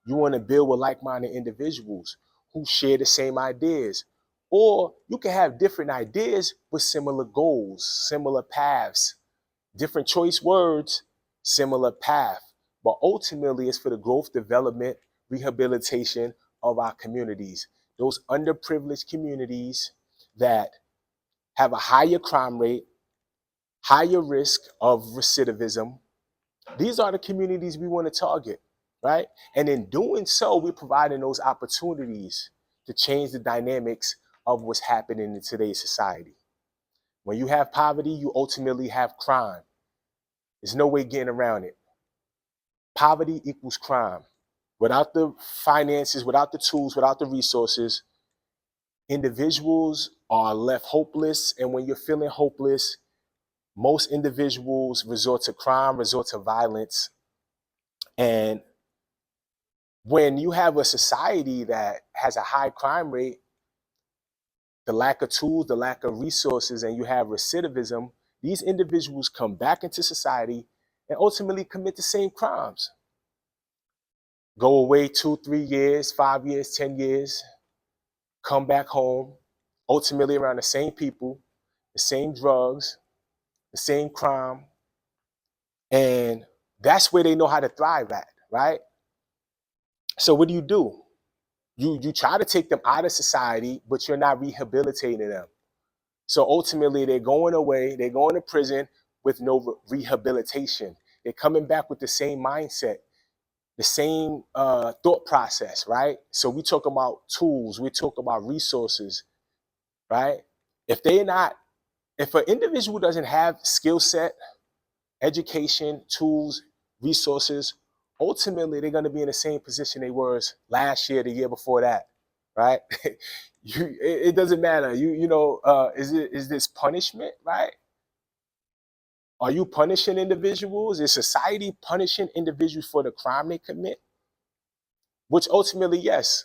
You want to build with like-minded individuals who share the same ideas. Or you can have different ideas with similar goals, similar paths, different choice words, similar path. But ultimately, it's for the growth, development, rehabilitation of our communities. Those underprivileged communities that have a higher crime rate, higher risk of recidivism. These are the communities we want to target, right? And in doing so, we're providing those opportunities to change the dynamics of what's happening in today's society. When you have poverty, you ultimately have crime. There's no way getting around it. Poverty equals crime. Without the finances, without the tools, without the resources, individuals are left hopeless. And when you're feeling hopeless, most individuals resort to crime, resort to violence. And when you have a society that has a high crime rate, the lack of tools, the lack of resources, and you have recidivism, these individuals come back into society and ultimately commit the same crimes. Go away 2, 3 years, 5 years, 10 years, come back home, ultimately around the same people, the same drugs, the same crime. And that's where they know how to thrive at, right? So what do? You try to take them out of society, but you're not rehabilitating them. So ultimately, they're going away, they're going to prison with no rehabilitation. They're coming back with the same mindset, the same thought process, right? So we talk about tools, we talk about resources, right? If an individual doesn't have skill set, education, tools, resources, ultimately they're going to be in the same position they were last year, the year before that, right? It doesn't matter. Is this punishment, right? Are you punishing individuals? Is society punishing individuals for the crime they commit? Which ultimately, yes,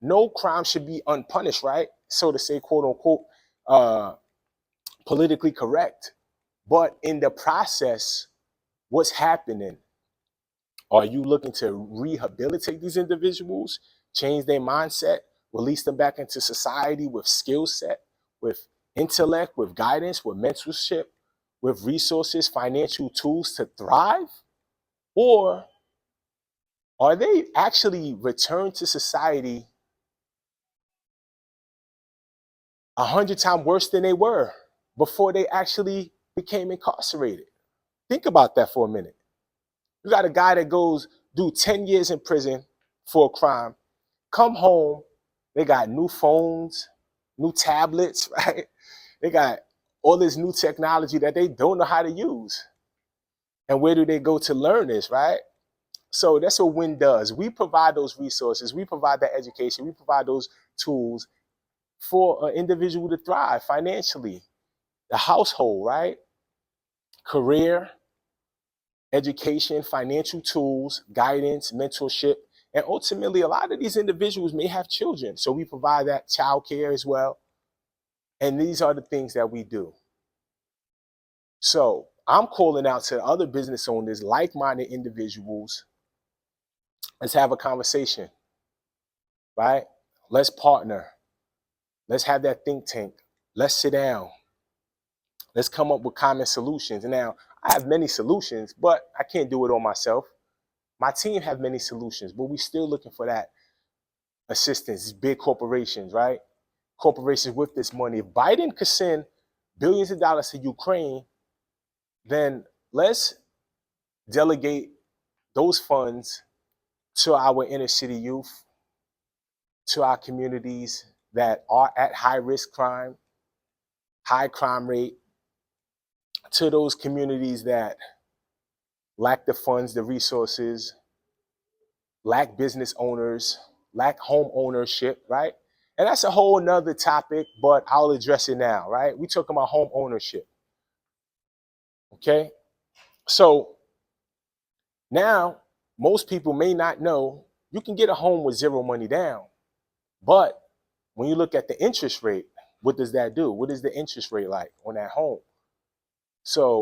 no crime should be unpunished, right? So to say, quote unquote, politically correct. But in the process, what's happening? Are you looking to rehabilitate these individuals, change their mindset, release them back into society with skill set, with intellect, with guidance, with mentorship, with resources, financial tools to thrive? Or are they actually returned to society 100 times worse than they were before they actually became incarcerated? Think about that for a minute. You got a guy that goes do 10 years in prison for a crime, come home, they got new phones, new tablets, right? They got all this new technology that they don't know how to use. And where do they go to learn this, right? So that's what WIN does. We provide those resources, we provide that education, we provide those tools for an individual to thrive financially, the household, right? Career, education, financial tools, guidance, mentorship. And ultimately, a lot of these individuals may have children. So we provide that child care as well. And these are the things that we do. So I'm calling out to other business owners, like-minded individuals. Let's have a conversation, right? Let's partner. Let's have that think tank. Let's sit down. Let's come up with common solutions. And now, I have many solutions, but I can't do it on myself. My team have many solutions, but we're still looking for that assistance, big corporations, right? Corporations with this money. If Biden could send billions of dollars to Ukraine, then let's delegate those funds to our inner city youth, to our communities that are at high risk crime, high crime rate, to those communities that lack the funds, the resources, lack business owners, lack home ownership, right? And that's a whole nother topic, but I'll address it now, right? We're talking about home ownership, okay? So now, most people may not know you can get a home with zero money down. But when you look at the interest rate, what does that do? What is the interest rate like on that home? So